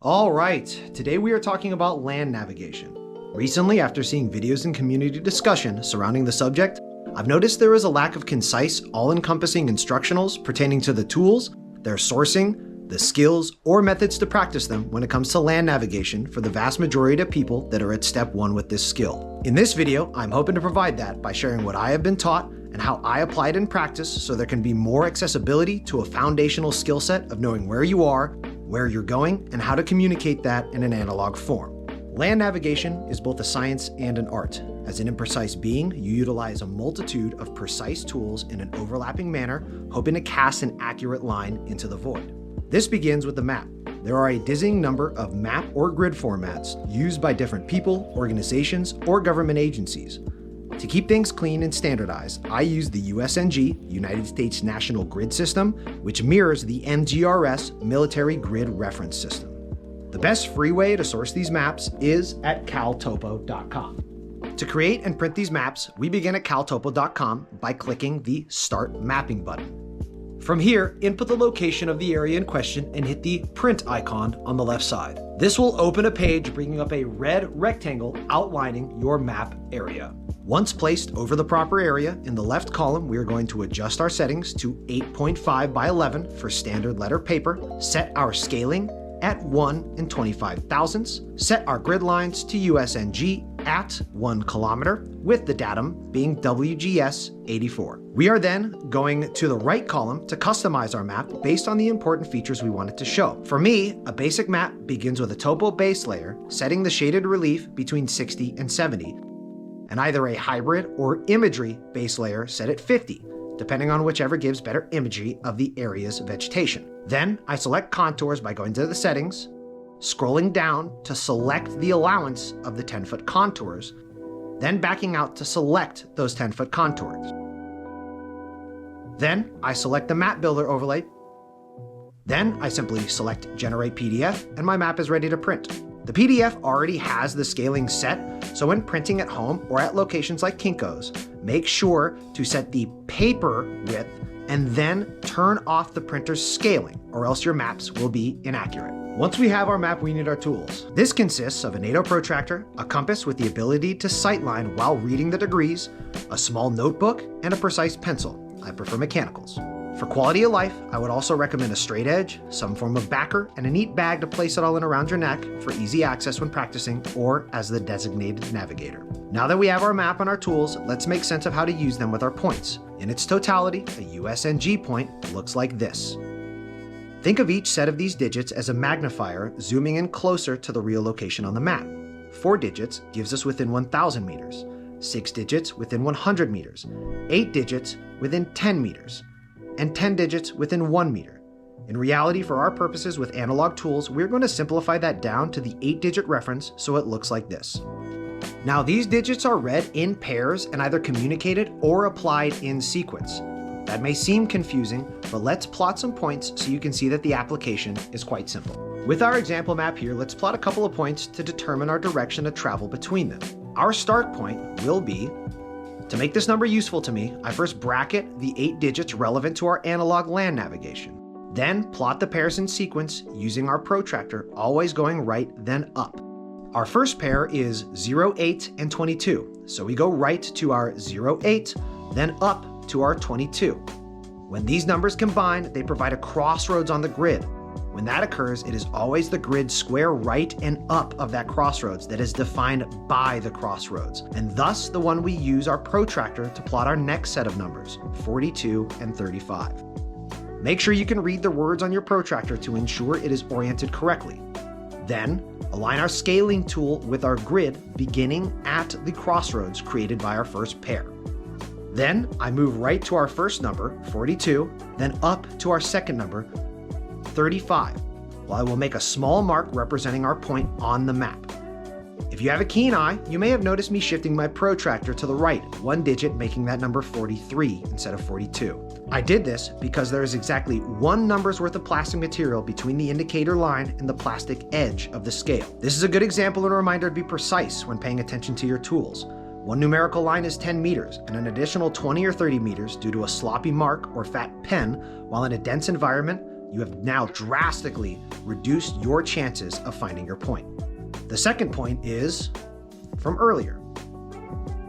All right, today we are talking about land navigation. Recently, after seeing videos and community discussion surrounding the subject, I've noticed there is a lack of concise, all-encompassing instructionals pertaining to the tools, their sourcing, the skills, or methods to practice them when it comes to land navigation for the vast majority of people that are at step 1 with this skill. In this video, I'm hoping to provide that by sharing what I have been taught and how I apply it in practice so there can be more accessibility to a foundational skill set of knowing where you are, where you're going, and how to communicate that in an analog form. Land navigation is both a science and an art. As an imprecise being, you utilize a multitude of precise tools in an overlapping manner, hoping to cast an accurate line into the void. This begins with the map. There are a dizzying number of map or grid formats used by different people, organizations, or government agencies. To keep things clean and standardized, I use the USNG, United States National Grid System, which mirrors the MGRS Military Grid Reference System. The best free way to source these maps is at CalTopo.com. To create and print these maps, we begin at CalTopo.com by clicking the Start Mapping button. From here, input the location of the area in question and hit the print icon on the left side. This will open a page bringing up a red rectangle outlining your map area. Once placed over the proper area, in the left column, we are going to adjust our settings to 8.5 by 11 for standard letter paper, set our scaling at 1 25 thousandths, set our grid lines to USNG at 1 kilometer, with the datum being WGS 84. We are then going to the right column to customize our map based on the important features we want it to show. For me, a basic map begins with a topo base layer, setting the shaded relief between 60 and 70, and either a hybrid or imagery base layer set at 50, depending on whichever gives better imagery of the area's vegetation. Then I select contours by going to the settings, scrolling down to select the allowance of the 10-foot contours, then backing out to select those 10-foot contours. Then I select the map builder overlay. Then I simply select generate PDF and my map is ready to print. The PDF already has the scaling set, so when printing at home or at locations like Kinko's, make sure to set the paper width and then turn off the printer's scaling, or else your maps will be inaccurate. Once we have our map, we need our tools. This consists of a NATO protractor, a compass with the ability to sightline while reading the degrees, a small notebook, and a precise pencil. I prefer mechanicals. For quality of life, I would also recommend a straight edge, some form of backer, and a neat bag to place it all in around your neck for easy access when practicing or as the designated navigator. Now that we have our map and our tools, let's make sense of how to use them with our points. In its totality, a USNG point looks like this. Think of each set of these digits as a magnifier zooming in closer to the real location on the map. 4 digits gives us within 1,000 meters, 6 digits within 100 meters, 8 digits within 10 meters, and 10 digits within 1 meter. In reality, for our purposes with analog tools, we're going to simplify that down to the 8-digit reference so it looks like this. Now these digits are read in pairs and either communicated or applied in sequence. That may seem confusing, but let's plot some points so you can see that the application is quite simple. With our example map here, let's plot a couple of points to determine our direction to travel between them. Our start point will be, to make this number useful to me, I first bracket the 8 digits relevant to our analog land navigation. Then plot the pairs in sequence using our protractor, always going right then up. Our first pair is 0, 8, and 22. So we go right to our 0, 8, then up to our 22. When these numbers combine, they provide a crossroads on the grid. When that occurs, it is always the grid square right and up of that crossroads that is defined by the crossroads, and thus the one we use our protractor to plot our next set of numbers, 42 and 35. Make sure you can read the words on your protractor to ensure it is oriented correctly. Then, align our scaling tool with our grid beginning at the crossroads created by our first pair. Then, I move right to our first number, 42, then up to our second number, 35, while I will make a small mark representing our point on the map. If you have a keen eye, you may have noticed me shifting my protractor to the right, 1 digit making that number 43 instead of 42. I did this because there is exactly 1 number's worth of plastic material between the indicator line and the plastic edge of the scale. This is a good example and a reminder to be precise when paying attention to your tools. 1 numerical line is 10 meters, and an additional 20 or 30 meters due to a sloppy mark or fat pen, while in a dense environment, you have now drastically reduced your chances of finding your point. The second point is from earlier.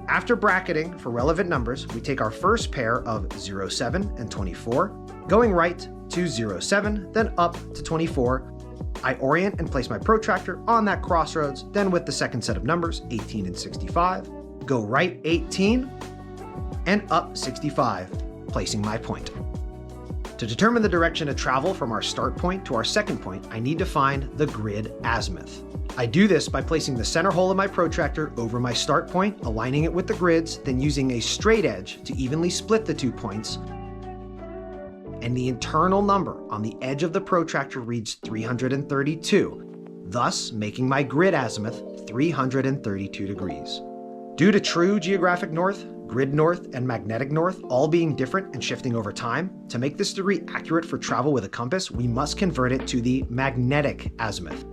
After bracketing for relevant numbers, we take our first pair of 0, 7, and 24, going right to 0, 7, then up to 24. I orient and place my protractor on that crossroads, then with the second set of numbers, 18 and 65, go right 18 and up 65, placing my point. To determine the direction of travel from our start point to our second point, I need to find the grid azimuth. I do this by placing the center hole of my protractor over my start point, aligning it with the grids, then using a straight edge to evenly split the 2 points, and the internal number on the edge of the protractor reads 332, thus making my grid azimuth 332 degrees. Due to true geographic north, grid north, and magnetic north all being different and shifting over time, to make this degree accurate for travel with a compass, we must convert it to the magnetic azimuth.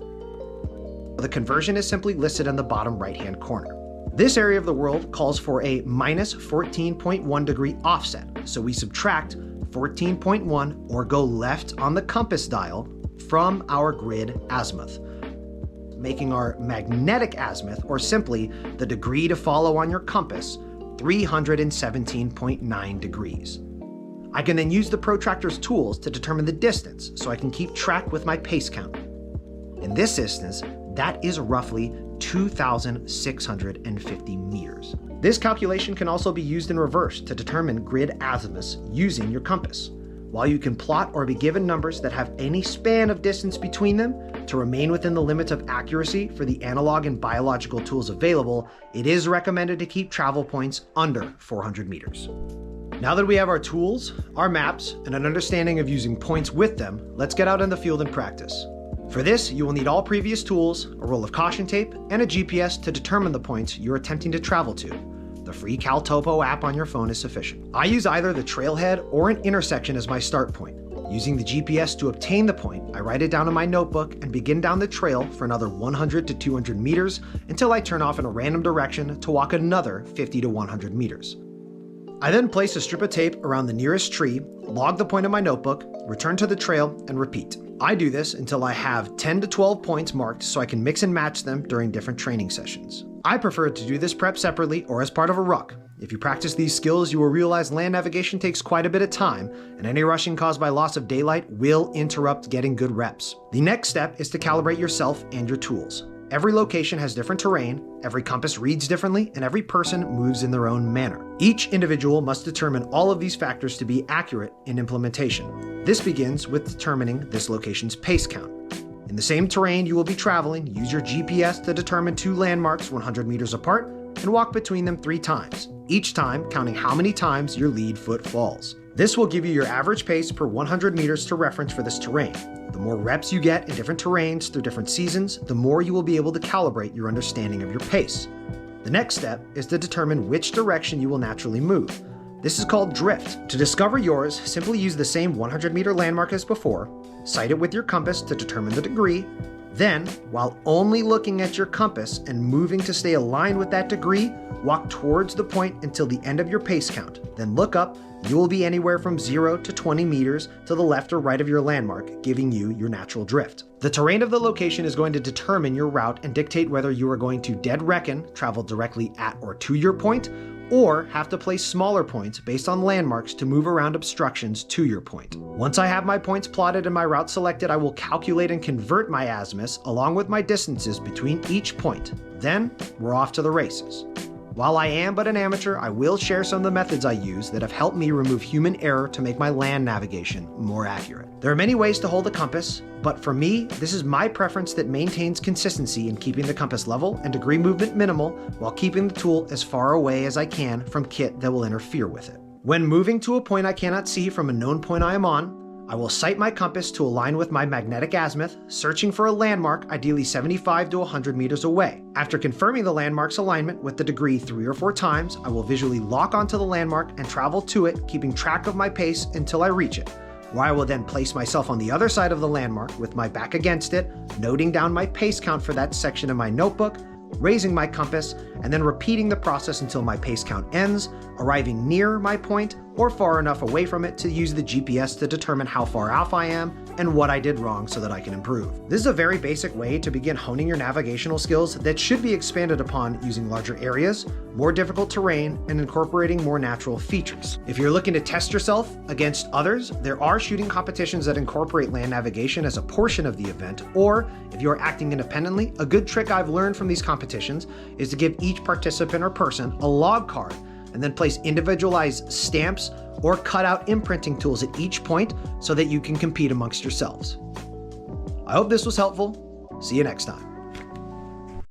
The conversion is simply listed in the bottom right-hand corner. This area of the world calls for a minus 14.1 degree offset, so we subtract 14.1 or go left on the compass dial from our grid azimuth, making our magnetic azimuth, or simply the degree to follow on your compass, 317.9 degrees. I can then use the protractor's tools to determine the distance so I can keep track with my pace count. In this instance, that is roughly 2,650 meters. This calculation can also be used in reverse to determine grid azimuths using your compass. While you can plot or be given numbers that have any span of distance between them to remain within the limits of accuracy for the analog and biological tools available, it is recommended to keep travel points under 400 meters. Now that we have our tools, our maps, and an understanding of using points with them, let's get out in the field and practice. For this, you will need all previous tools, a roll of caution tape, and a GPS to determine the points you're attempting to travel to. The free CalTopo app on your phone is sufficient. I use either the trailhead or an intersection as my start point. Using the GPS to obtain the point, I write it down in my notebook and begin down the trail for another 100 to 200 meters until I turn off in a random direction to walk another 50 to 100 meters. I then place a strip of tape around the nearest tree, log the point in my notebook, return to the trail, and repeat. I do this until I have 10 to 12 points marked so I can mix and match them during different training sessions. I prefer to do this prep separately or as part of a ruck. If you practice these skills, you will realize land navigation takes quite a bit of time, and any rushing caused by loss of daylight will interrupt getting good reps. The next step is to calibrate yourself and your tools. Every location has different terrain, every compass reads differently, and every person moves in their own manner. Each individual must determine all of these factors to be accurate in implementation. This begins with determining this location's pace count. In the same terrain you will be traveling, use your GPS to determine 2 landmarks 100 meters apart and walk between them 3 times, each time counting how many times your lead foot falls. This will give you your average pace per 100 meters to reference for this terrain. The more reps you get in different terrains through different seasons, the more you will be able to calibrate your understanding of your pace. The next step is to determine which direction you will naturally move. This is called drift. To discover yours, simply use the same 100-meter landmark as before, sight it with your compass to determine the degree, then, while only looking at your compass and moving to stay aligned with that degree, walk towards the point until the end of your pace count. Then look up. You will be anywhere from 0 to 20 meters to the left or right of your landmark, giving you your natural drift. The terrain of the location is going to determine your route and dictate whether you are going to dead reckon, travel directly at or to your point, or have to place smaller points based on landmarks to move around obstructions to your point. Once I have my points plotted and my route selected, I will calculate and convert my azimuths along with my distances between each point. Then, we're off to the races. While I am but an amateur, I will share some of the methods I use that have helped me remove human error to make my land navigation more accurate. There are many ways to hold a compass, but for me, this is my preference that maintains consistency in keeping the compass level and degree movement minimal while keeping the tool as far away as I can from kit that will interfere with it. When moving to a point I cannot see from a known point I am on, I will sight my compass to align with my magnetic azimuth, searching for a landmark ideally 75 to 100 meters away. After confirming the landmark's alignment with the degree 3 or 4 times, I will visually lock onto the landmark and travel to it, keeping track of my pace until I reach it, where I will then place myself on the other side of the landmark with my back against it, noting down my pace count for that section in my notebook, raising my compass, and then repeating the process until my pace count ends, arriving near my point or far enough away from it to use the GPS to determine how far off I am, and what I did wrong so that I can improve. This is a very basic way to begin honing your navigational skills that should be expanded upon using larger areas, more difficult terrain, and incorporating more natural features. If you're looking to test yourself against others, there are shooting competitions that incorporate land navigation as a portion of the event, or if you're acting independently, a good trick I've learned from these competitions is to give each participant or person a log card and then place individualized stamps or cut out imprinting tools at each point so that you can compete amongst yourselves. I hope this was helpful. See you next time.